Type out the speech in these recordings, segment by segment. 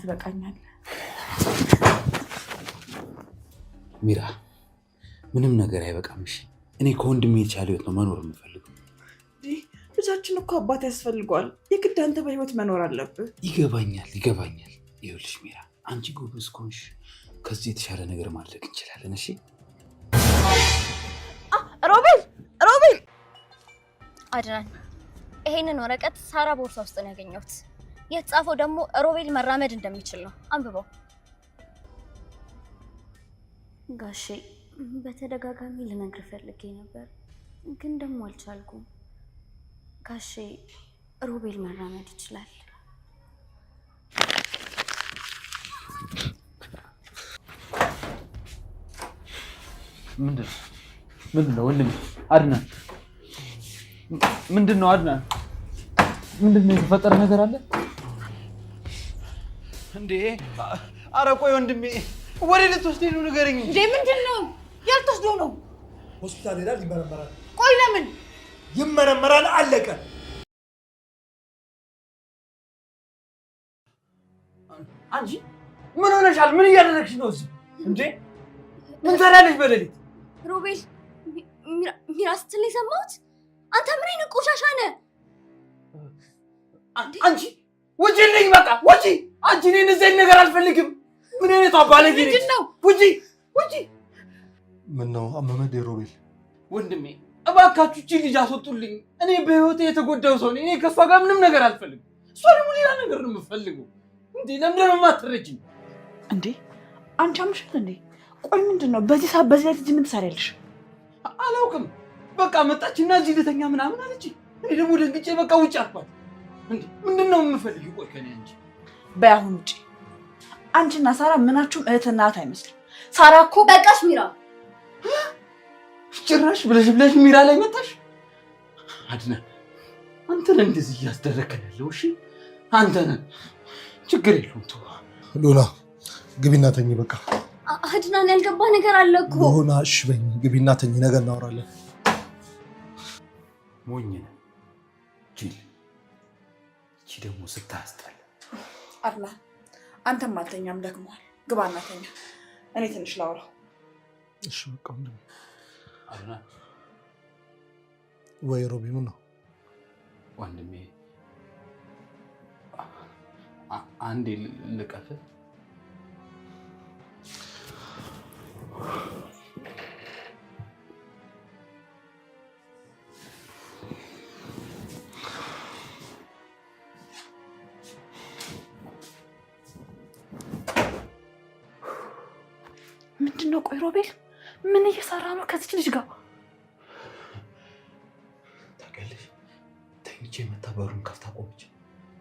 ትበቃኛለህ። ሚራ ምንም ነገር አይበቃምሽ። እኔ ከወንድሜ የተሻለ ህይወት ነው መኖር የምፈልገው። ልጃችን እኮ አባት ያስፈልገዋል። የግድ አንተ በህይወት መኖር አለብህ። ይገባኛል። ይኸውልሽ ሚራ፣ አንቺ ጎበዝ ከሆንሽ ከዚህ የተሻለ ነገር ማድረግ እንችላለን። እሺ ሮቤል አድናን፣ ይሄንን ወረቀት ሳራ ቦርሳ ውስጥ ነው ያገኘሁት። የተጻፈው ደግሞ ሮቤል መራመድ እንደሚችል ነው። አንብበው። ጋሼ በተደጋጋሚ ልነግርህ ፈልጌ ነበር፣ ግን ደግሞ አልቻልኩም። ጋሼ ሮቤል መራመድ ይችላል። ምንድነው ወንድሜ? አድናን ምንድነው? አድናን ምንድነው? የተፈጠረ ነገር አለ እንዴ? ኧረ ቆይ ወንድሜ፣ ወደ ልትወስደኝ ነው? ንገረኝ እንዴ። ምንድነው? ያልተወስደው ነው። ሆስፒታል ሄዳል፣ ይመረመራል። ቆይ ለምን ይመረመራል? አለቀ። አንቺ ምን ሆነሻል? ምን እያደረግሽ ነው እዚህ እንዴ? ምን ሰራለሽ በሌሊት? ሮቤል ሚራ ስትል የሰማሁት። አንተ ምን አይነት ቆሻሻ ነህ? አንቺ ውጪልኝ፣ በቃ ውጪ። አንቺ እኔን እዚህ ነገር አልፈልግም። ምን አይነት አባለጌ ነሽ? ምንድነው? ውጪ። ምን ነው አመመድ? ሮቤል ወንድሜ እባካችሁ እቺ ልጅ አስወጡልኝ። እኔ በህይወቴ የተጎዳው ሰው ነኝ። እኔ ከሷ ጋር ምንም ነገር አልፈልግም። እሷ ደግሞ ሌላ ነገር ነው የምትፈልገው። እንዴ ለምንድን ነው የማትረጂኝ እንዴ? አንቺ አምሽል እንዴ? ቆይ ምንድነው በዚህ ሰዓት በዚህ ላይ ምን ትሰሪያለሽ? አላውቅም። በቃ መጣችና እዚህ ልተኛ ምናምን አለች። እኔ ደግሞ ደንግጬ በቃ ውጪ አልኳት። እንዴ ምንድነው የምፈልጊው? ቆይ ከኔ አንቺ በአሁን ውጪ። አንቺና ሳራ ምናችሁም እህትና እህት አይመስልም። ሳራ እኮ በቃሽ ሚራ። ጭራሽ ብለሽ ሚራ ላይ መጣሽ። አድናን አንተ ነህ እንደዚህ እያስደረከን ያለው። እሺ አንተ ነህ። ችግር የለውም ተው። ሎና ግቢና ተኝ። በቃ አድናን ያልገባ ነገር አለ እኮ። ሎና እሺ በኝ፣ ግቢና ተኝ፣ ነገ እናወራለን። ሞኝ ነህ ጅል። እቺ ደግሞ ስታስጠላ። አድናን አንተም አልተኛም፣ ደክሞሃል። ግባና ተኛ፣ እኔ ትንሽ ላውራ። እሺ በቃ ምንድን ነው? አድናን ወይ ሮቢ ምን ነው? ወንድሜ አንዴ ልቀፍ። ምንድነው? ቆይ ሮቤል ምን እየሰራ ነው ከዚች ልጅ ጋር? ታውቂያለሽ፣ ተኝቼ መታ በሩን ከፍታ ቆመች።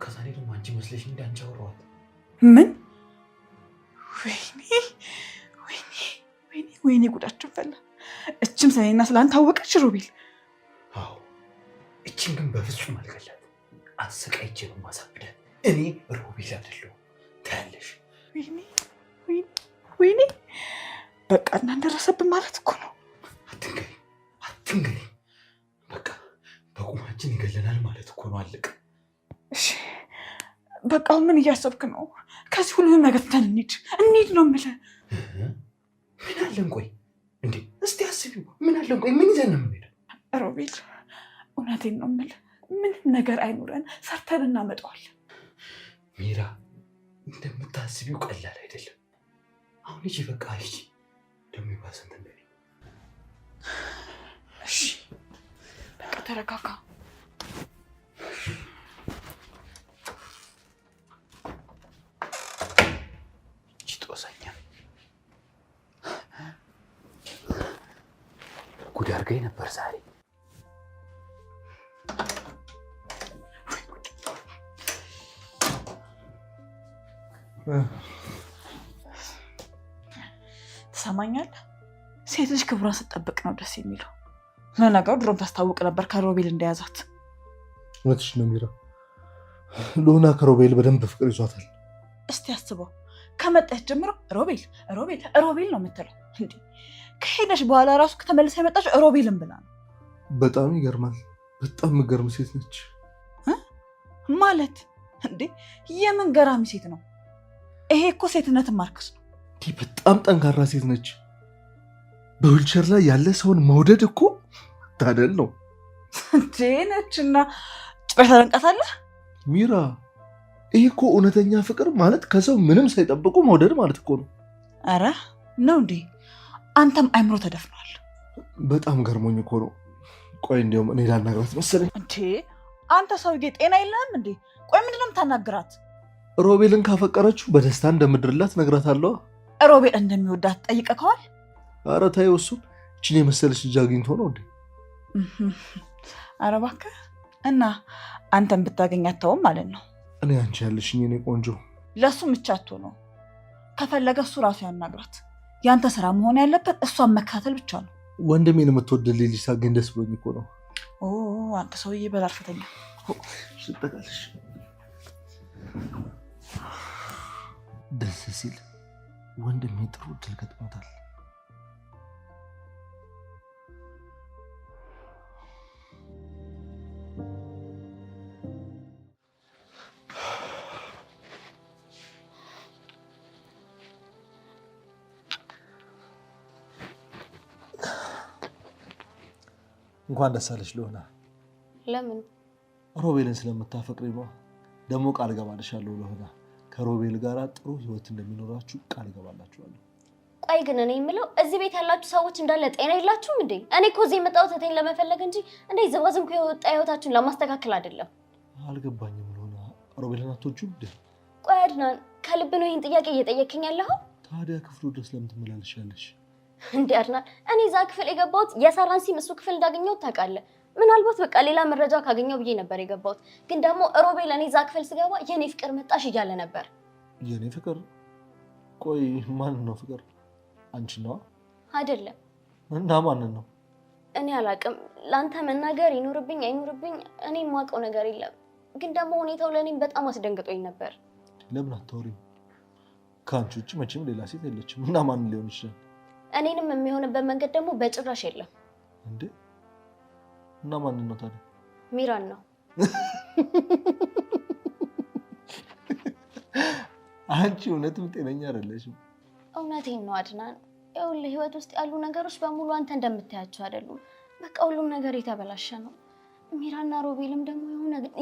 ከዛ እኔ ደግሞ አንቺ መስለሽ እንዳንቺ አወራኋት። ምን? ወይኔ ጉዳችን ፈላ። እችም ስለኔና ስለአንተ አወቀች ሮቤል። አዎ እችን ግን በፍጹም አልገላት። አሰቃይቼ ነው ማሳብዳት። እኔ ሮቤል አይደለሁም። ታያለሽ። ወይኔ በቃ እናንደረሰብን ማለት እኮ ነው። አትንገሪ። በቃ በቁማችን ይገለናል ማለት እኮ ነው። አለቀ። እሺ በቃ ምን እያሰብክ ነው? ከዚህ ሁሉንም ነገር ትተን እንሂድ ነው የምልህ። ምን አለን? ቆይ እንዴ እስቲ አስቢው። ምን አለን? ቆይ ምን ይዘን ነው የምንሄደው? ሮቤል እውነቴን ነው የምልህ፣ ምንም ነገር አይኖረን፣ ሰርተን እናመጣዋለን። ሚራ እንደምታስቢው ቀላል አይደለም። አሁን እሺ በቃ እሺ፣ ደግሞ ይባሰን እንደ እሺ በቃ ተረጋጋ። ጉድ አድርገኝ ነበር ዛሬ። ትሰማኛለህ? ሴት ልጅ ክብሯን ስትጠብቅ ነው ደስ የሚለው። ለነገሩ ድሮም ታስታውቅ ነበር ከሮቤል እንደያዛት። እውነትሽ ነው ሚራ። ሎና ከሮቤል በደንብ ፍቅር ይዟታል። እስቲ አስበው፣ ከመጣች ጀምሮ ሮቤል ነው የምትለው። እንዴ ከሄደች በኋላ ራሱ ከተመለሰ የመጣች ሮቤልን ብላ ነው። በጣም ይገርማል። በጣም የምትገርም ሴት ነች። ማለት እንዴ የምን ገራሚ ሴት ነው? ይሄ እኮ ሴትነት ማርክስ ነው። በጣም ጠንካራ ሴት ነች። በዊልቸር ላይ ያለ ሰውን መውደድ እኮ ታደል ነው እንዴ ነችና ጭራሽ ታደንቃታለህ ሚራ። ይሄ እኮ እውነተኛ ፍቅር ማለት ከሰው ምንም ሳይጠብቁ መውደድ ማለት እኮ ነው። አረ ነው እንዴ? አንተም አይምሮ ተደፍኗል። በጣም ገርሞኝ እኮ ነው። ቆይ እንዲያውም እኔ ላናግራት መሰለኝ። እንዴ አንተ ሰውዬ ጤና የለህም እንዴ? ቆይ ምንድነው የምታናግራት? ሮቤልን ካፈቀረችው በደስታ እንደምድርላት ነግራታለሁ። ሮቤል እንደሚወዳት ጠይቀከዋል? አረ ታየው፣ እሱን እችን የመሰለች ልጅ አግኝቶ ነው እንዴ? አረ እባክህ። እና አንተን ብታገኛት ተውም ማለት ነው? እኔ አንቺ ያለሽኝ እኔ ቆንጆ። ለሱ ምቻቶ ነው። ከፈለገ እሱ ራሱ ያናግራት። ያንተ ስራ መሆን ያለበት እሷን መከታተል ብቻ ነው። ወንድሜን የምትወድልኝ ልጅ ሳገኝ ደስ ብሎኝ እኮ ነው። አንተ ሰውዬ በላርፈተኛ ስጠቃልሽ ደስ ሲል ወንድሜ ጥሩ እድል ገጥሞታል። እንኳን ደስ አለሽ ሎና። ለምን? ሮቤልን ስለምታፈቅሪ ነው። ደግሞ ቃል ገባልሻለሁ ሎና፣ ከሮቤል ጋር ጥሩ ህይወት እንደሚኖራችሁ ቃል ገባላችኋለሁ። ቆይ ግን እኔ የምለው እዚህ ቤት ያላችሁ ሰዎች እንዳለ ጤና የላችሁም እንዴ? እኔ እኮ እዚህ የመጣሁት እቴን ለመፈለግ እንጂ እንዴ ዘዋዝም ከወጣ ህይወታችሁን ለማስተካከል አይደለም። አልገባኝም ሎና፣ ሮቤልን አትወጂውም እንዴ? ቆይ አድናን፣ ከልብ ነው ይሄን ጥያቄ እየጠየቅኝ ያለኸው? ታዲያ ክፍሉ ድረስ ለምን ትመላለሻለሽ? እንዴ አድናን፣ እኔ እዛ ክፍል የገባሁት የሳራን ሲም እሱ ክፍል እንዳገኘሁት ታውቃለህ። ምናልባት በቃ ሌላ መረጃ ካገኘው ብዬ ነበር የገባሁት። ግን ደግሞ ሮቤል እኔ እዛ ክፍል ስገባ የኔ ፍቅር መጣሽ እያለ ነበር። የኔ ፍቅር? ቆይ ማን ነው ፍቅር? አንቺ ነው አይደለም? እና ማን ነው? እኔ አላውቅም። ላንተ መናገር ይኖርብኝ አይኖርብኝ እኔ የማውቀው ነገር የለም። ግን ደግሞ ሁኔታው ለኔም በጣም አስደንግጦኝ ነበር። ለምን አታወሪም? ከአንቺ ውጭ መቼም ሌላ ሴት የለችም። እና ማን ሊሆን ይችላል? እኔንም የሚሆንበት መንገድ ደግሞ በጭራሽ የለም። እንዴ? እና ማን ነው ታዲያ? ሚራን ነው። አንቺ እውነትም ጤነኛ አይደለሽም። እውነቴን ነው አድናን። ይኸውልህ ህይወት ውስጥ ያሉ ነገሮች በሙሉ አንተ እንደምታያቸው አይደሉም። በቃ ሁሉም ነገር የተበላሸ ነው። ሚራና ሮቤልም ደግሞ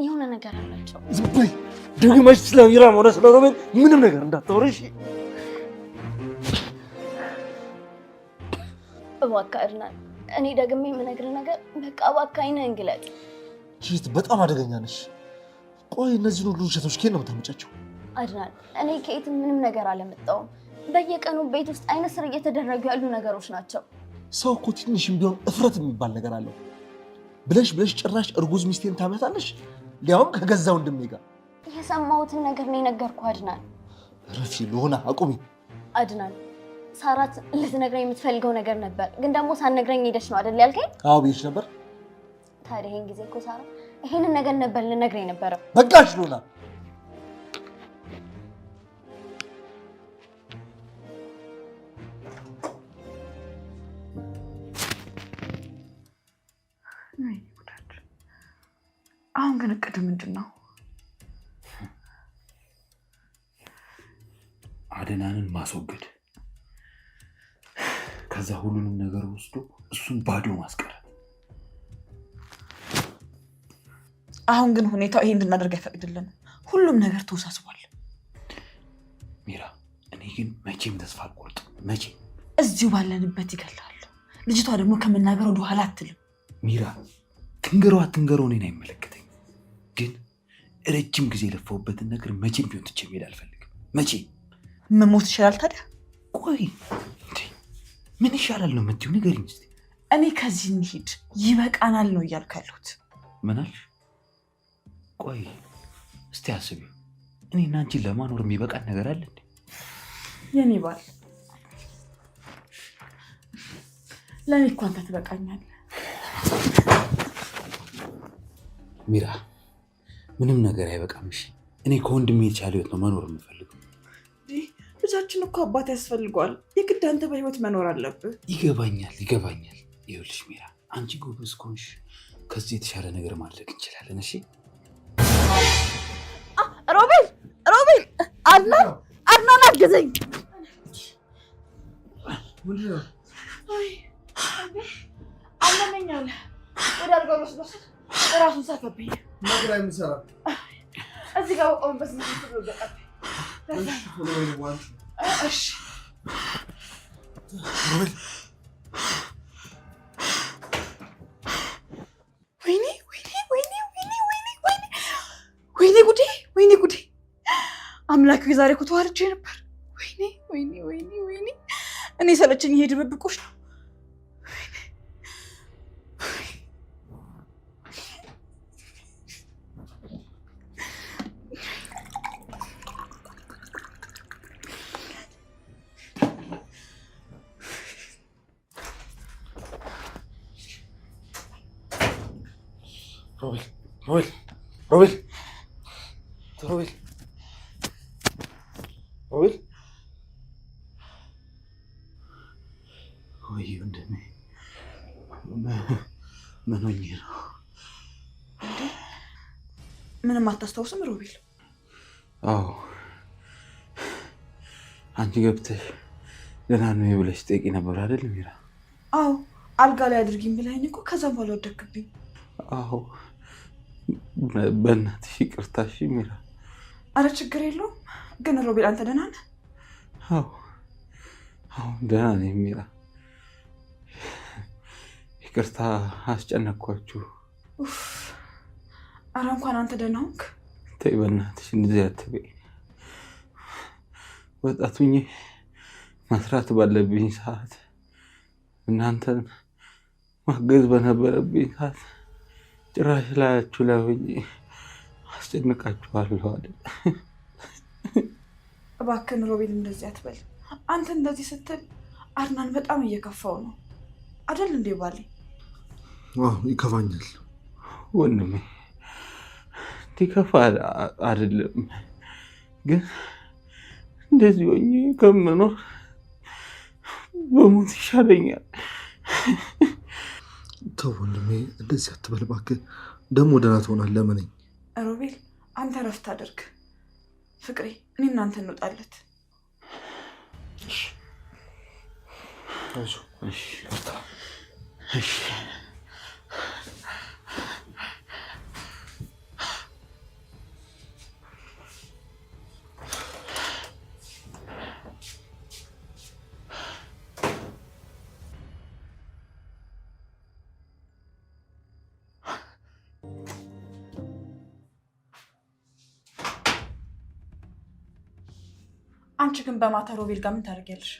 የሆነ ነገር አላቸው። ዝም በይ። ደግመሽ ስለ ሚራ ሆነ ስለ ሮቤል ምንም ነገር እንዳታወሪሽ እባክህ አድናን። እኔ ደግሜ የምነግርህ ነገር በቃ እባክህ አይንህን ግለጥ። ቺት በጣም አደገኛ ነሽ። ቆይ እነዚህን ሁሉ ውሸቶች ከየት ነው የምታመጫቸው? አድናን፣ እኔ ከየትም ምንም ነገር አለመጣሁም። በየቀኑ ቤት ውስጥ አይነ ስር እየተደረጉ ያሉ ነገሮች ናቸው። ሰው እኮ ትንሽም ቢሆን እፍረት የሚባል ነገር አለው። ብለሽ ጭራሽ እርጉዝ ሚስቴን ታመጣለሽ፣ ሊያውም ከገዛ ወንድሜ ጋር። የሰማሁትን ነገር ነው የነገርኩህ አድናን። ረፊ ሎና አቁሚ። አድናን፣ ሳራት ልትነግረኝ የምትፈልገው ነገር ነበር፣ ግን ደግሞ ሳትነግረኝ ሄደች ነው አይደል ያልከኝ? አዎ ብዬሽ ነበር። ታዲያ ይሄን ጊዜ እኮ ሳራ ይሄንን ነገር ነበር ልነግረኝ ነበረው። በቃሽ ሎና። አሁን ግን እቅድ ምንድን ነው? አደናንን ማስወገድ፣ ከዛ ሁሉንም ነገር ወስዶ እሱን ባዶ ማስቀረት። አሁን ግን ሁኔታው ይሄ እንድናደርግ አይፈቅድልንም። ሁሉም ነገር ተወሳስቧል። ሚራ፣ እኔ ግን መቼም ተስፋ አልቆርጥም። መቼ እዚሁ ባለንበት ይገላል። ልጅቷ ደግሞ ከመናገር ወደ ኋላ አትልም። ሚራ፣ ትንገረው እኔን አይመለከተኝም። ግን ረጅም ጊዜ የለፋሁበትን ነገር መቼም ቢሆን ትቼ መሄድ አልፈልግም። መቼ መሞት ይሻላል ታዲያ? ቆይ ምን ይሻላል ነው የምትይው? ንገሪኝ እስኪ። እኔ ከዚህ እንሂድ ይበቃናል ነው እያልኩ ያለሁት። ምን አልሽ? ቆይ እስቲ አስቢው። እኔና አንቺን ለማኖር የሚበቃን ነገር አለ እንዴ? የኔ ባል፣ ለእኔ እኮ አንተ ትበቃኛለህ። ሚራ፣ ምንም ነገር አይበቃም። እሺ፣ እኔ ከወንድሜ የተሻለ ህይወት ነው መኖር የምፈልገው። ልጃችን እኮ አባት ያስፈልገዋል። የግድ አንተ በህይወት መኖር አለብህ። ይገባኛል። ይኸውልሽ ሚራ፣ አንቺ ጎበዝ ከሆንሽ ከዚህ የተሻለ ነገር ማድረግ እንችላለን። እሺ ሮቤል፣ አድናን አግዘኝ። አለመኛለ ወደ አልጋው ወስዶት ራሱን ሳተብኝ ነገር አይምሰራ እዚህ ጋር ቆምበት ነው ተደረገ። እሺ ወይኔ ጉዴ አምላክ ዛሬ እኮ ተዋርጄ ነበር። ወይኔ እኔ ሰለቸኝ ይሄ ድብብቆሽ ነው። ሮቤል ወይ ወንድሜ ምን ሆኜ ነው? ምንም አታስታውስም ሮቤል? አዎ አንቺ ገብተሽ ደህና ነው ብለሽ ጠይቂ ነበር አይደል ሚራ? አዎ አልጋ ላይ አድርጊኝ ብለኸኝ እኮ ከዛም በኋላ ወደቅብኝ። አዎ በእናትሽ ይቅርታ እሺ ሚራ። አረ ችግር የለውም። ግን ሮቤል አንተ ደህና ነህ? አዎ ደህና ነኝ ሚራ። ይቅርታ አስጨነቅኳችሁ። አረ እንኳን አንተ ደህና ሆንክ። ተይ በእናትሽ እንደዚህ አትበይ። ወጣቱኝ መስራት ባለብኝ ሰዓት እናንተን ማገዝ በነበረብኝ ሰዓት ጭራሽ ላያችሁ ላይ ሆኜ አስጨንቃችኋለሁ አይደል? እባክህን ሮቤል እንደዚህ አትበል። አንተ እንደዚህ ስትል አድናን በጣም እየከፋው ነው አይደል እንዴ ባሌ? አዎ ይከፋኛል ወንድሜ። እንዲከፋ አይደለም ግን እንደዚህ ሆኜ ከምኖር በሞት ይሻለኛል። ተው ወንድሜ እንደዚህ አትበል እባክህ። ደግሞ ደህና ትሆናለህ ለምነኝ። ሮቤል አንተ ረፍት አድርግ። ፍቅሬ እኔ እናንተ እንውጣለት። እሺ አንቺ ግን በማታ ሮቤል ጋር ምን ታደርጊያለሽ?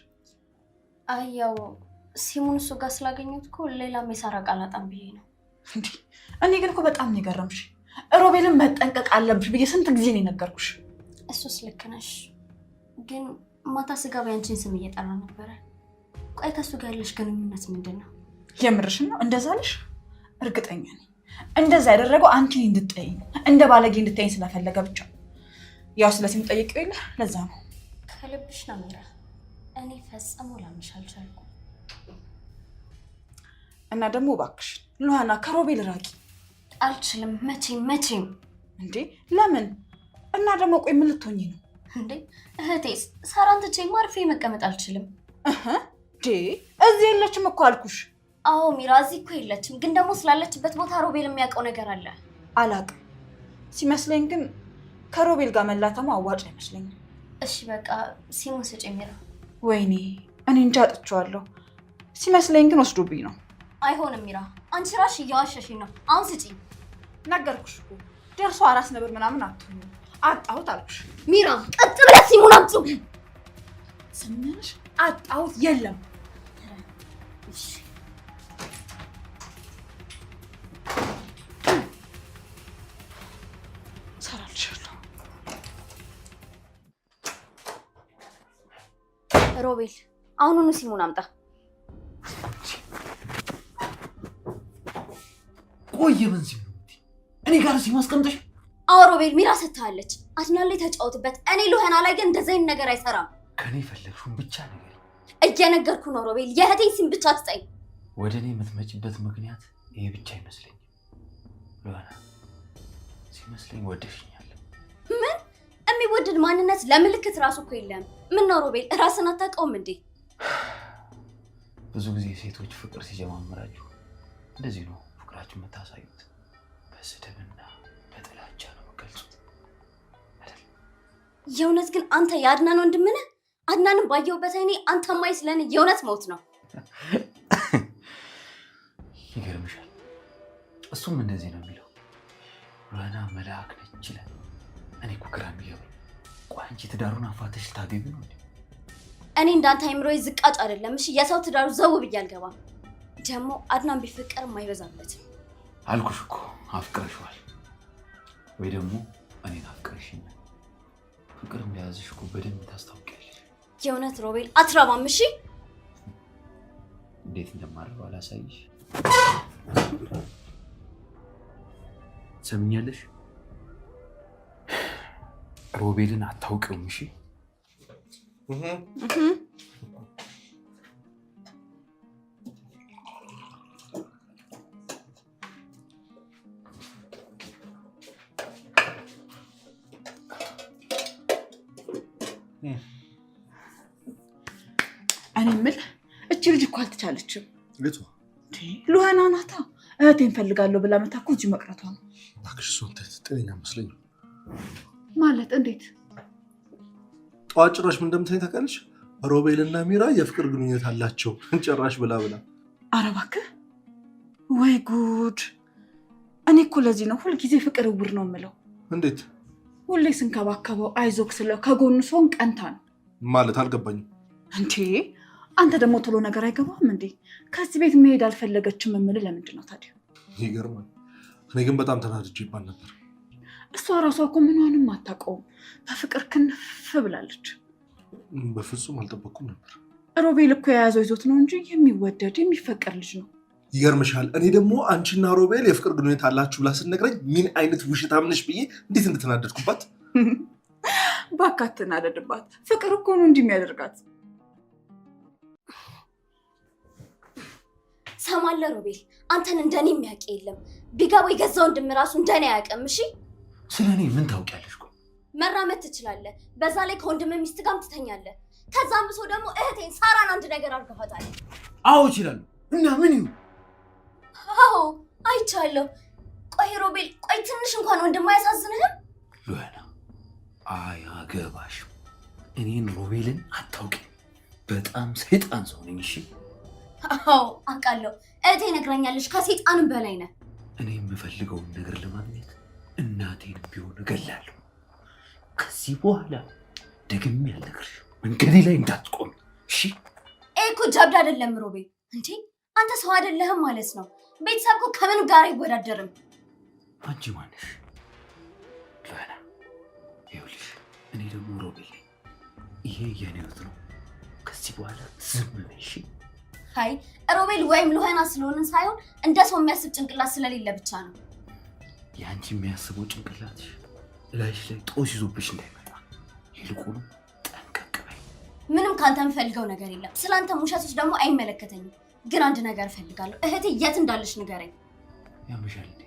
አይ ያው ሲሙን እሱ ጋር ስላገኘሁት እኮ ሌላም የሳራ ቃል አጣም ብዬ ነው። እንዴ እኔ ግን እኮ በጣም ነው የገረምሽ። ሮቤልን መጠንቀቅ አለብሽ ብዬ ስንት ጊዜ ነው የነገርኩሽ። እሱስ ልክ ነሽ፣ ግን ማታ ስገባ ያንቺን ስም እየጠራ ነበረ። ቆይ ከሱ ጋር ያለሽ ግንኙነት ምንድን ነው? የምርሽን ነው? እንደዛ አለሽ? እርግጠኛ ነኝ እንደዛ ያደረገው አንቺን እንድትጠይኝ እንደ ባለጌ እንድትጠይኝ ስለፈለገ ብቻ። ያው ስለሲም ጠይቀው የለ ለዛ ነው። ከልብሽ ነው ሚራ። እኔ ፈጽሞ ላምንሽ አልቻልኩም። እና ደግሞ እባክሽ ሉሃና ከሮቤል ራቂ። አልችልም መቼም። እንዴ ለምን? እና ደግሞ ቆይ ምን ልትሆኚ ነው? እንዴ እህቴስ ሳራን ትቼ ማርፌ መቀመጥ አልችልም። እዚህ የለችም እኮ አልኩሽ። አዎ ሚራ እዚህ እኮ የለችም፣ ግን ደግሞ ስላለችበት ቦታ ሮቤል የሚያውቀው ነገር አለ። አላቅም ሲመስለኝ፣ ግን ከሮቤል ጋር መላተሙ አዋጭ አይመስለኝም። እሺ በቃ ሲሙን ስጭ ሚራ። ወይኔ እኔ እንጃ አጥቼዋለሁ። ሲመስለኝ ግን ወስዶብኝ ነው። አይሆንም ሚራ፣ አንቺ ራሽ እየዋሸሽኝ ነው። አሁን ስጪ። ነገርኩሽ እኮ ደርሶ አራስ ነብር ምናምን አትሁኝ። አጣሁት አልኩሽ። ሚራ ቀጥ ብለሽ ሲሙን አምጪ። ስምንሽ አጣሁት የለም። እሺ ሮቤል አሁኑኑ ሲሙን አምጣ። ቆይ ምን ሲሙ እኔ ጋር ሲሙ አስቀምጠሽ? አዎ ሮቤል ሚራ ሰጥታለች። አድናን ላይ ተጫወትበት። እኔ ሉሃና ላይ ግን እንደዚህ አይነት ነገር አይሰራም። ከኔ ፈለግሽውን ብቻ ነገር እየነገርኩ ነው ሮቤል። የእህቴን ሲም ብቻ ትጠይቅ። ወደ እኔ የምትመጪበት ምክንያት ይሄ ብቻ አይመስለኝም ሉሃና። ሲመስለኝ ወደሽኛል። ምን የሚወደድ ማንነት ለምልክት ራሱ እኮ የለም። ምን ነው ሮቤል ራስን አታውቀውም እንዴ? ብዙ ጊዜ ሴቶች ፍቅር ሲጀማምራችሁ እንደዚህ ነው ፍቅራችሁ የምታሳዩት። በስድብና በጥላቻ ነው የምትገልጹት አይደል? የእውነት ግን አንተ የአድናን ወንድም ነህ? አድናንን ባየሁበት አይኔ አንተ ማይ ስለኔ የእውነት ሞት ነው። ይገርምሻል፣ እሱም እንደዚህ ነው የሚለው። ሉሃና መልአክ ነች ይላል። እኔ እኮ ግራ የሚገባኝ ቆይ አንቺ ትዳሩን አፋተሽ ልታገቢ ነው እንዴ? እኔ እንዳንተ አይምሮዬ ዝቃጭ አይደለም። እሺ የሰው ትዳሩ ዘው ብዬ አልገባም። ደግሞ አድናን ቢፈቀርም አይበዛበትም። አልኩሽ እኮ አፍቅረሽዋል ወይ ደግሞ እኔን አፍቅረሽኝ። ፍቅር እንደያዝሽ እኮ በደንብ ታስታውቂያለሽ። የእውነት ሮቤል አትረባም። እሺ እንዴት እንደማደርገው አላሳይሽ። ሰምኛለሽ? ሮቤልን አታውቂውም። እሺ እኔ የምልህ እቺ ልጅ እኮ አልተቻለችም። ልቷ ሉሃና ናታ እህቴን እፈልጋለሁ ብላ መታ እኮ እዚህ መቅረቷ ነው። እባክሽ እሷን ጤነኛ መስለኝ ማለት እንዴት? ጠዋት ጭራሽ ምን እንደምትለኝ ታውቃለች? ሮቤልና ሚራ የፍቅር ግንኙነት አላቸው ጭራሽ ብላ ኧረ እባክህ ወይ ጉድ! እኔ እኮ ለዚህ ነው ሁልጊዜ ፍቅር እውር ነው የምለው። እንዴት? ሁሌ ስንከባከበው አይዞክ ስለው ከጎኑ ሰውን ቀንታ ነው ማለት አልገባኝም። እንዴ አንተ ደግሞ ቶሎ ነገር አይገባም እንዴ? ከዚህ ቤት መሄድ አልፈለገችም የምልህ ለምንድን ነው ታዲያ? ይገርማል። እኔ ግን በጣም ተናድጄ ይባል ነበር። እሷ ራሷ እኮ ምንዋንም አታውቀውም። በፍቅር ክንፍ ብላለች። በፍጹም አልጠበቅኩም ነበር። ሮቤል እኮ የያዘው ይዞት ነው እንጂ የሚወደድ የሚፈቀር ልጅ ነው። ይገርምሻል። እኔ ደግሞ አንቺና ሮቤል የፍቅር ግንኙነት አላችሁ ብላ ስትነግረኝ ምን አይነት ውሸታም ነሽ ብዬ እንዴት እንድትናደድኩባት። እባክህ አትናደድባት። ፍቅር እኮ ነው እንዲህ የሚያደርጋት። ሰማለ ሮቤል፣ አንተን እንደኔ የሚያውቅ የለም። ቢገባ የገዛ ወንድም ራሱ እንደኔ አያውቅም። እሺ ስለ እኔ ምን ታውቂያለሽ? ቆይ መራመድ ትችላለህ። በዛ ላይ ከወንድም ሚስት ጋርም ትተኛለህ። ከዛም ብሶ ደግሞ እህቴን ሳራን አንድ ነገር አድርገፋታል። አዎ እችላለሁ። እና ምን ይሁን? አዎ አይቻለሁ። ቆይ ሮቤል፣ ቆይ ትንሽ እንኳን ወንድም አያሳዝንህም? ሉሃና አያገባሽም። እኔን ሮቤልን አታውቂም። በጣም ሰይጣን ሰው ነኝ። እሺ አዎ አውቃለሁ። እህቴ ነግራኛለች። ከሰይጣንም በላይ ነህ። እኔ የምፈልገውን ነገር ለማግኘት እናቴን ቢሆን እገላለሁ። ከዚህ በኋላ ደግሜ አልነግርሽም። መንገዴ ላይ እንዳትቆም እሺ? እኮ ጀብድ አይደለም ሮቤል። እንዴ አንተ ሰው አይደለህም ማለት ነው። ቤተሰብ እኮ ከምንም ጋር አይወዳደርም። አንቺ ማነሽ? ሉሃና ይኸውልሽ፣ እኔ ደግሞ ሮቤል ነኝ። ይሄ የኔ ህይወት ነው። ከዚህ በኋላ ዝም በይ እሺ? አይ ሮቤል ወይም ሉሃና ስለሆንን ሳይሆን እንደ ሰው የሚያስብ ጭንቅላት ስለሌለ ብቻ ነው። ያንቺ የሚያስበው ጭንቅላትሽ ላይሽ ላይ ጦስ ይዞብሽ እንዳይመጣ ይልቁኑ ጠንቀቅ በይ። ምንም ካንተ የምፈልገው ነገር የለም። ስላንተ ውሸቶች ደግሞ አይመለከተኝም። ግን አንድ ነገር እፈልጋለሁ። እህቴ የት እንዳለች ንገረኝ። ያምሻል እንዴ?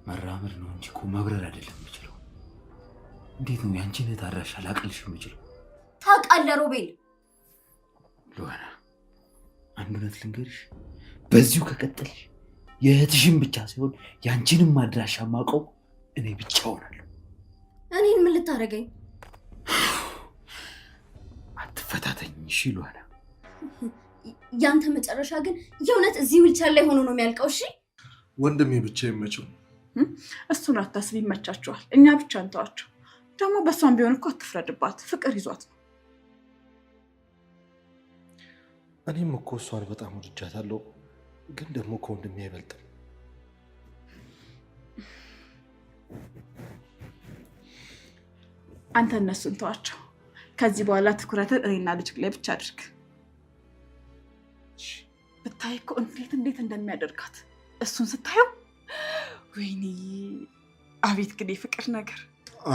መራመድ ነው እንጂ እኮ መብረር አይደለም የምችለው። እንዴት ነው ያንቺን እህት አድራሻ ላቅልሽ የምችለው? ታውቃለህ ሮቤል። ሉሃና አንድ እውነት ልንገርሽ፣ በዚሁ ከቀጠልሽ የእህትሽን ብቻ ሳይሆን ያንቺንም አድራሻ ማውቀው እኔ ብቻ ሆናለሁ። እኔን ምን ልታደርገኝ? አትፈታተኝ እሺ ሉሃና። ያንተ መጨረሻ ግን የእውነት እዚህ ዊልቸር ላይ ሆኖ ነው የሚያልቀው? እሺ ወንድሜ ብቻ ይመቸው። እሱን አታስብ፣ ይመቻቸዋል። እኛ ብቻ እንተዋቸው። ደግሞ በእሷም ቢሆን እኮ አትፍረድባት። ፍቅር ይዟት ነው። እኔም እኮ እሷን በጣም ወድጃታለሁ፣ ግን ደግሞ ከወንድሜ አይበልጥም። አንተ እነሱን ተዋቸው። ከዚህ በኋላ ትኩረትን እኔና ልጅ ላይ ብቻ አድርግ። ብታይ እኮ እንዴት እንደሚያደርጋት እሱን ስታየው፣ ወይኔ አቤት ግን የፍቅር ነገር።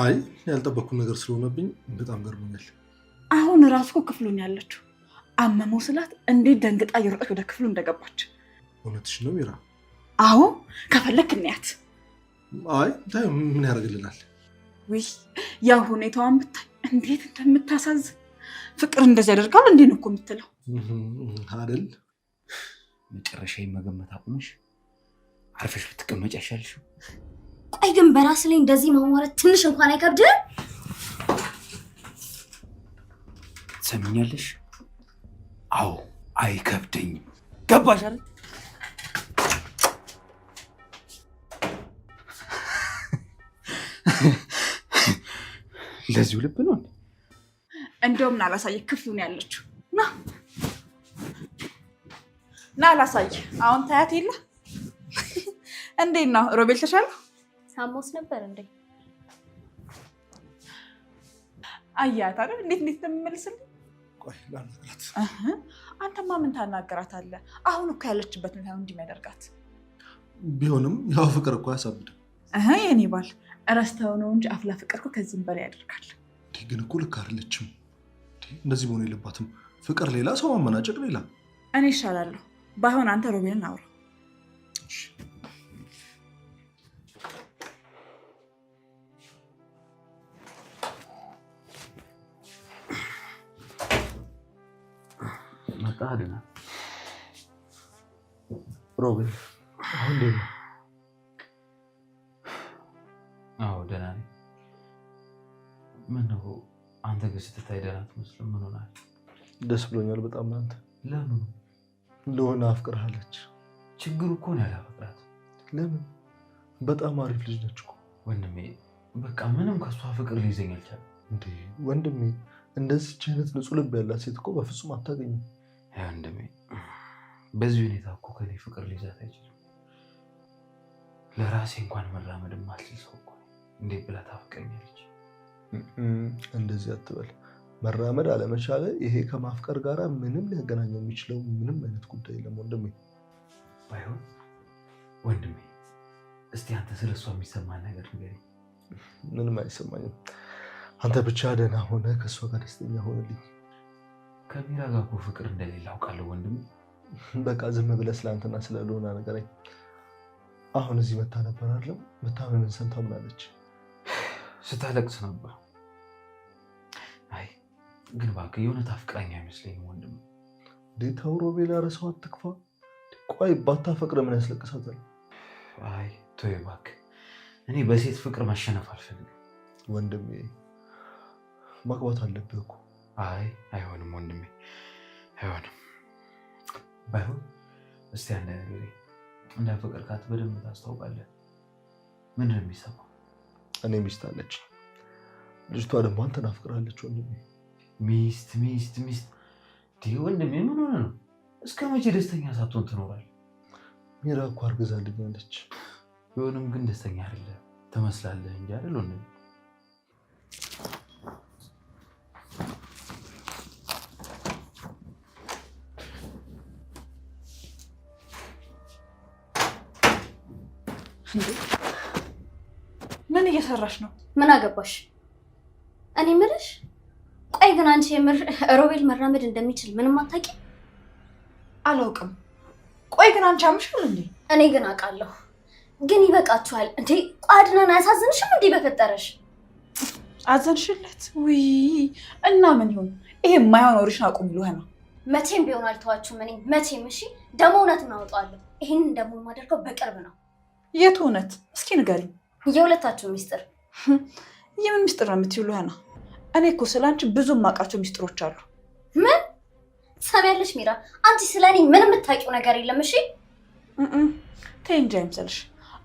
አይ ያልጠበቅኩት ነገር ስለሆነብኝ በጣም ገርሞኛል። አሁን ራሱ እኮ ክፍሉን ያለችው አመመው ስላት እንዴት ደንግጣ እየሮጠች ወደ ክፍሉ እንደገባች። እውነትሽ ነው ሚራ? አዎ ከፈለክ እንያት። አይ ታይ ምን ያደርግልናል? ውይ ያ ሁኔታዋን ብታይ እንዴት እንደምታሳዝን። ፍቅር እንደዚህ ያደርጋል እንዴ ነው እኮ የምትለው አይደል? መጨረሻ መገመት አቁመሽ አርፈሽ ብትቀመጭ አይሻልሽ? ቆይ ግን በራስ ላይ እንደዚህ ማማረት ትንሽ እንኳን አይከብድም? ትሰሚኛለሽ? አዎ አይከብደኝም። ገባሽ አይደል? ለዚሁ ልብ ነው እንደውም ና ላሳየህ ክፍሉን ያለችው ና ላሳየህ። አሁን ታያት የለ እንዴት ነው ሮቤል ተሻለ? ሳሞስ ነበር እንዴ? አያት አይደል እንዴት እንደምመልስልኝ። ቆይ ላናግራት። አንተማ ምን ታናገራታለህ? አሁን እኮ ያለችበት ነው እንደሚያደርጋት። ቢሆንም ያው ፍቅር እኮ ያሳብዳል። የኔ ባል እረስተው ነው እንጂ አፍላ ፍቅር እኮ ከዚህም በላይ ያደርጋል። ግን እኮ ልክ አይደለችም። እንደዚህ መሆን የለባትም። ፍቅር ሌላ፣ ሰው ማመናጨቅ ሌላ። እኔ ይሻላለሁ። ባይሆን አንተ ሮቤልን አውራ። መጣ አይደል? ሮቤል አሁን እንዴት ነው? አዎ ደህና ነኝ። ምነው አንተ ግን ስትታይ ደህና አትመስልም። ምን ሆናል? ደስ ብሎኛል በጣም። አንተ ለምን? እንደሆነ አፍቅርሃለች። ችግሩ እኮ ነው ያላፈቅራት። ለምን? በጣም አሪፍ ልጅ ነች እኮ ወንድሜ። በቃ ምንም ከሷ ፍቅር ሊይዘኝ አልቻለም። እንዴ ወንድሜ፣ እንደዚህች አይነት ንጹህ ልብ ያላት ሴት እኮ በፍጹም አታገኝም። ወንድሜ በዚህ ሁኔታ እኮ ከኔ ፍቅር ሊይዛት አይችልም። ለራሴ እንኳን መራመድ ማልችል ሰው እኮ እንዴት ብላ ታፈቅረኛለች? እንደዚህ አትበል። መራመድ አለመቻለ ይሄ ከማፍቀር ጋር ምንም ሊያገናኘው የሚችለው ምንም አይነት ጉዳይ የለም ወንድሜ። ባይሆን ወንድሜ እስቲ አንተ ስለሷ የሚሰማን ነገር ንገረኝ። ምንም አይሰማኝም። አንተ ብቻ ደህና ሆነ ከሷ ጋር ደስተኛ ሆነልኝ። ከሚራ ጋር እኮ ፍቅር እንደሌለ አውቃለሁ ወንድሜ። በቃ ዝም ብለህ ስለአንተና ስለልሆና ነገረኝ። አሁን እዚህ መታ ነበር አይደለም? መታመምን ሰምታ ምናለች? ስታለቅስ ነበር። አይ ግን እባክህ የእውነት አፍቅራኝ አይመስለኝም ወንድሜ። እንዴት አውሮ ቤላ ረሰው አትክፋ። ቆይ ባታፈቅር ምን ያስለቅሳታል? አይ ተወው እባክህ። እኔ በሴት ፍቅር መሸነፍ አልፈልግም ወንድሜ። ማግባት አለብህ እኮ። አይ አይሆንም ወንድሜ አይሆንም። ባይሆን እስቲ አንድ ነገር እንዳፈቀርካት በደንብ ታስታውቃለህ። ምንድን ነው የሚሰማው? እኔ ሚስት አለች፣ ልጅቷ ደግሞ አንተን አፍቅራለች ወንድሜ። ሚስት ሚስት ሚስት ወንድሜ ምን ሆነ ነው? እስከ መቼ ደስተኛ ሳትሆን ትኖራለህ? ሚራ እኮ አርግዛልኛለች። ቢሆንም ግን ደስተኛ አይደለህ ትመስላለህ እንጂ አይደል ወንድሜ? ምን እየሰራሽ ነው? ምን አገባሽ? እኔ የምልሽ ቆይ ግን አንቺ የምር ሮቤል መራመድ እንደሚችል ምንም አታውቂ? አላውቅም። ቆይ ግን አንቺ አምሽል እንዴ? እኔ ግን አውቃለሁ። ግን ይበቃችኋል እንዴ? ቋድናን አያሳዝንሽም እንዴ? በፈጠረሽ አዘንሽለት? ውይ እና ምን ይሁን ይሄ የማይሆን ወሬሽን አቁም ይሉህና መቼም ቢሆን አልተዋችሁም። እኔ መቼም እሺ። ደግሞ እውነቱን አወጣዋለሁ። ይሄንን ደግሞ የማደርገው በቅርብ ነው። የቱ እውነት? እስኪ ንገሪኝ። የሁለታችሁ ሚስጥር። የምን ሚስጥር ነው የምትይው ሉሃና? እኔ እኮ ስለአንቺ ብዙ የማውቃቸው ሚስጥሮች አሉ። ምን ሰሚያለሽ ሚራ? አንቺ ስለኔ ምንም የምታውቂው ነገር የለም። እሺ ተይ እንጂ አይምሰልሽ።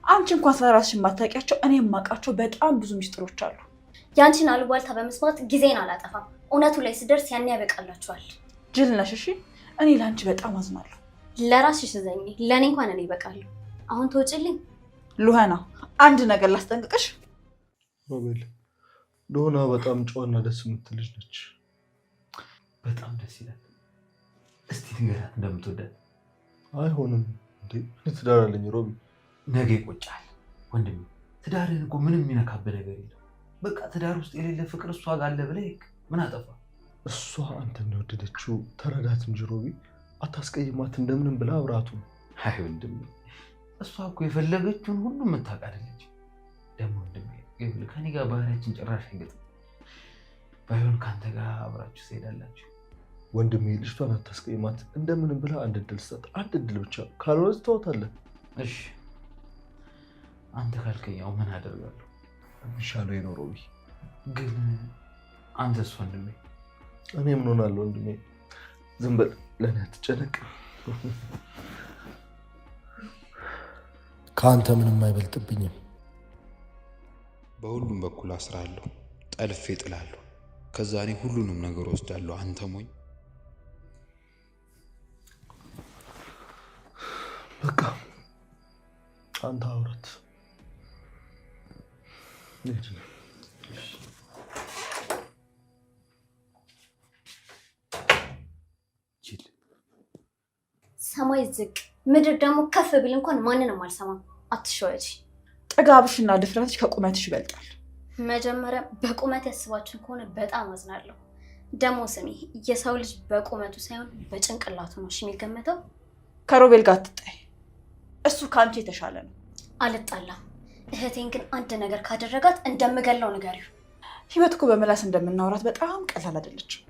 አንቺ እንኳን ስለራስሽ የማታውቂያቸው እኔ የማውቃቸው በጣም ብዙ ሚስጥሮች አሉ። ያንቺን አሉባልታ በመስማት ጊዜን አላጠፋም። እውነቱ ላይ ስደርስ ያን ያበቃላችኋል። ጅል ነሽ። እሺ እኔ ለአንቺ በጣም አዝናለሁ። ለራስሽ ዘኝ፣ ለእኔ እንኳን እኔ ይበቃለሁ። አሁን ትወጪልኝ። ሉሃና አንድ ነገር ላስጠንቅቅሽ። ሮቤል ሉሃና በጣም ጨዋና ደስ የምትል ልጅ ነች። በጣም ደስ ይላል። እስቲ ንገራት እንደምትወዳት። አይሆንም እንዴ ትዳር አለኝ ሮቢ። ነገ ይቆጫል ወንድሜ። ትዳርን እኮ ምንም የሚነካብህ ነገር የለም። በቃ ትዳር ውስጥ የሌለ ፍቅር እሷ ጋር አለ ብለህ ምን አጠፋ? እሷ አንተን የወደደችው ተረዳት እንጂ ሮቢ፣ አታስቀይማት እንደምንም ብላ አብራቱ። አይ ወንድሜ እሷ እኮ የፈለገችውን ሁሉ የምታውቅ አይደለች። ደግሞ ወንድሜ ከኔ ጋር ባህሪያችን ጭራሽ አይገጥም። ባይሆን ካንተ ጋር አብራችሁ ትሄዳላችሁ። ወንድሜ ልጅቷን አታስቀይማት። እንደምንም ብለህ አንድ እድል ስጣት። አንድ እድል ብቻ፣ ካልሆነ ትተዋታለህ። እሺ አንተ ካልከኛው ምን አደርጋለሁ? የሚሻለው የኖረው ግን አንተስ ወንድሜ? እኔ ምን ሆናለሁ ወንድሜ? ዝም በል፣ ለእኔ አትጨነቅ። ከአንተ ምንም አይበልጥብኝም። በሁሉም በኩል አስራለሁ፣ ጠልፌ ጥላለሁ። ከዛ እኔ ሁሉንም ነገር ወስዳለሁ። አንተ ሞኝ። በቃ አንተ አውራት። ሰማይ ዝቅ ምድር ደግሞ ከፍ ቢል እንኳን ማንንም አልሰማም። አትሸወጂ። ጥጋብሽና ድፍረትሽ ከቁመትሽ ይበልጣል። መጀመሪያ በቁመት ያስባችን ከሆነ በጣም አዝናለሁ። ደግሞ ስሚ፣ የሰው ልጅ በቁመቱ ሳይሆን በጭንቅላቱ ነው የሚገመተው። ከሮቤል ጋር አትጣይ፣ እሱ ከአንቺ የተሻለ ነው። አልጣላም። እህቴን ግን አንድ ነገር ካደረጋት እንደምገለው ንገሪው። ህይወት እኮ በምላስ እንደምናወራት በጣም ቀላል አይደለችም።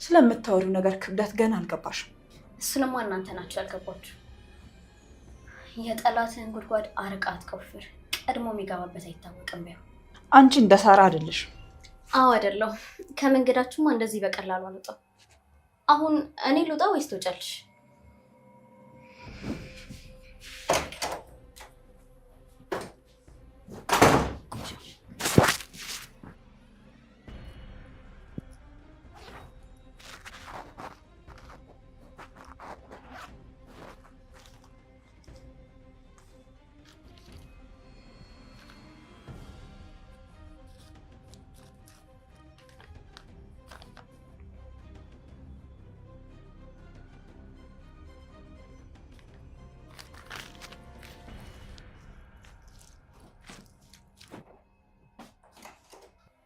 ስለምታወሪው ነገር ክብደት ገና አልገባሽም። እሱንማ እናንተ ናችሁ ያልገባችሁ። የጠላትህን ጉድጓድ አርቃ አትቆፍር፣ ቀድሞ የሚገባበት አይታወቅም። ቢሆን አንቺ እንደ ሳራ አይደለሽም። አዎ አይደለሁ። ከመንገዳችሁማ እንደዚህ በቀላሉ አልወጣም። አሁን እኔ ልውጣ ወይስ ትወጫለሽ?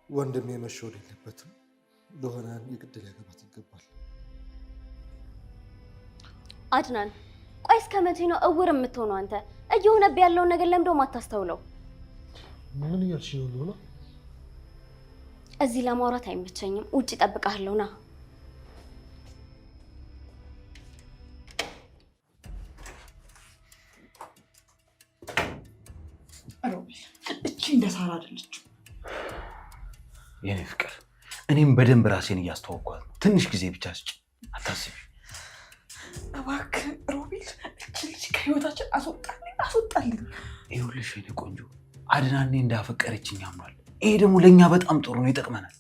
ወንድሜ መሸወድ የለበትም። ለሆነን የግድ ሊያገባት ይገባል። አድናን፣ ቆይ እስከ መቼ ነው እውር የምትሆነው አንተ? እየሆነብህ ያለውን ነገር ለምዶ ማታስተውለው? ምን እያልሽ ነው ሉና? እዚህ ለማውራት አይመቸኝም። ውጭ እጠብቅሃለሁ። ና። ሮቤል፣ እቺ እንደ ሳራ አይደለችም። የኔ ፍቅር፣ እኔም በደንብ ራሴን እያስተዋወቅኳት ነው። ትንሽ ጊዜ ብቻ ስጭ፣ አታስቢ። እባክህ ሮቤል፣ እቺ ልጅ ከህይወታችን አስወጣልኝ። ይኸውልሽ የኔ ቆንጆ፣ አድናኔ እንዳፈቀረችኝ ያምናል። ይሄ ደግሞ ለእኛ በጣም ጥሩ ነው፣ ይጠቅመናል።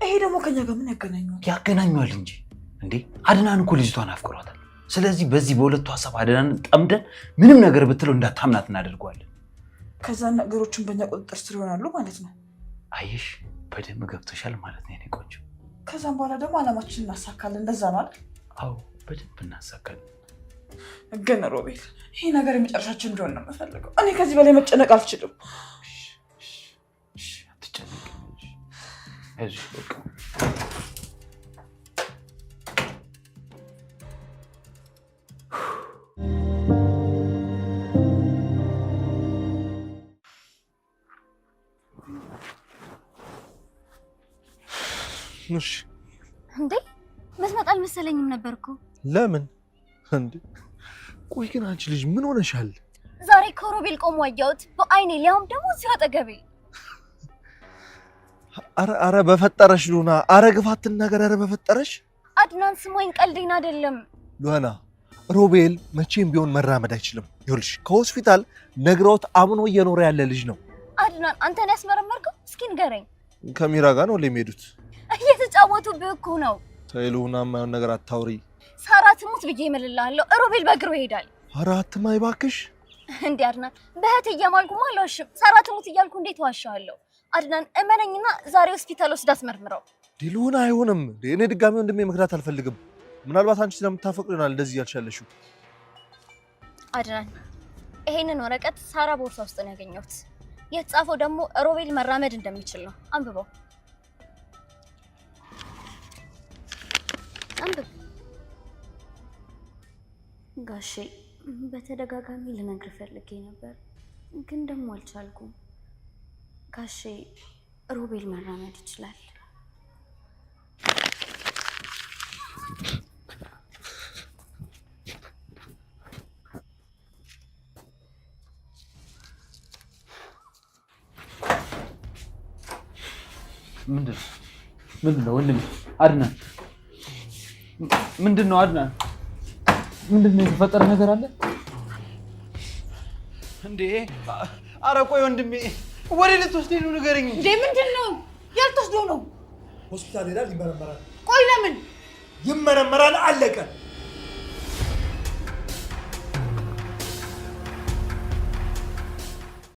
ይሄ ደግሞ ከኛ ጋር ምን ያገናኘዋል? ያገናኘዋል እንጂ እንዴ! አድናን እኮ ልጅቷን አፍቅሯታል። ስለዚህ በዚህ በሁለቱ ሀሳብ አድናንን ጠምደን ምንም ነገር ብትለው እንዳታምናት እናደርገዋለን። ከዛ ነገሮችን በእኛ ቁጥጥር ስር ይሆናሉ ማለት ነው። አየሽ፣ በደንብ ገብቶሻል ማለት ነው የኔ ቆንጆ። ከዛም በኋላ ደግሞ አላማችንን እናሳካለን። እንደዛ ነው አይደል? አዎ፣ በደንብ እናሳካለን። ግን ሮቤል፣ ይሄ ነገር የመጨረሻችን እንዲሆን ነው የምፈልገው። እኔ ከዚህ በላይ መጨነቅ አልችልም። አትጨነቂ፣ አይዞሽ በቃ። እሺ። እንዴ መስመጥ አልመሰለኝም ነበርኩ። ለምን እንዴ? ቆይ ግን አንቺ ልጅ ምን ሆነሻል? ዛሬ ከሮቤል ቆሞ አየሁት በአይኔ፣ ሊያውም ደግሞ እዚሁ አጠገቤ። አረ በፈጠረሽ ሉና፣ አረ ግፋትን ነገር፣ አረ በፈጠረሽ አድናን ስማኝ፣ ቀልዴን አይደለም። ሉና፣ ሮቤል መቼም ቢሆን መራመድ አይችልም። ይኸውልሽ ከሆስፒታል ነግረውት አምኖ እየኖረ ያለ ልጅ ነው። አድናን አንተን ያስመረመርከው? እስኪ ንገረኝ። ከሚራ ጋር ነው የሚሄዱት። እየተጫወቱብህ እኮ ነው። ተይ ሉና፣ የማይሆን ነገር አታውሪ። ሳራ ትሙት ብዬ እምልልሃለሁ፣ ሮቤል በእግሩ ይሄዳል። አረ አትማይ እባክሽ። እንዴ አድናን፣ በእህቴ እያማልኩማ አልዋሽም። ሳራ ትሙት እያልኩ እንዴት ዋሻለሁ? አድናን እመነኝና ዛሬ ሆስፒታል ወስዳ አስመርምረው። ሉና አይሆንም። እኔ ድጋሚ ወንድሜ መክዳት አልፈልግም። ምናልባት አንቺ ስለምታፈቅሪ ይሆናል እንደዚህ ያልሻለሽው። አድናን፣ ይሄንን ወረቀት ሳራ ቦርሳ ውስጥ ነው ያገኘሁት። የተጻፈው ደግሞ ሮቤል መራመድ እንደሚችል ነው። አንብበው። አንብብ። ጋሼ በተደጋጋሚ ልነግር ፈልጌ ነበር፣ ግን ደግሞ አልቻልኩም። ጋሼ ሮቤል መራመድ ይችላል። ምንድነው ወንድሜ? አድናን ምንድነው? አድናን ምንድነው? የተፈጠረ ነገር አለ እንዴ? ኧረ ቆይ ወንድሜ፣ ወደ ልትወስደኝ ነው? ንገረኝ እንዴ። ምንድነው? ያልተወስደው ነው። ሆስፒታል ሄዳል፣ ይመረመራል። ቆይ ለምን ይመረመራል? አለቀ።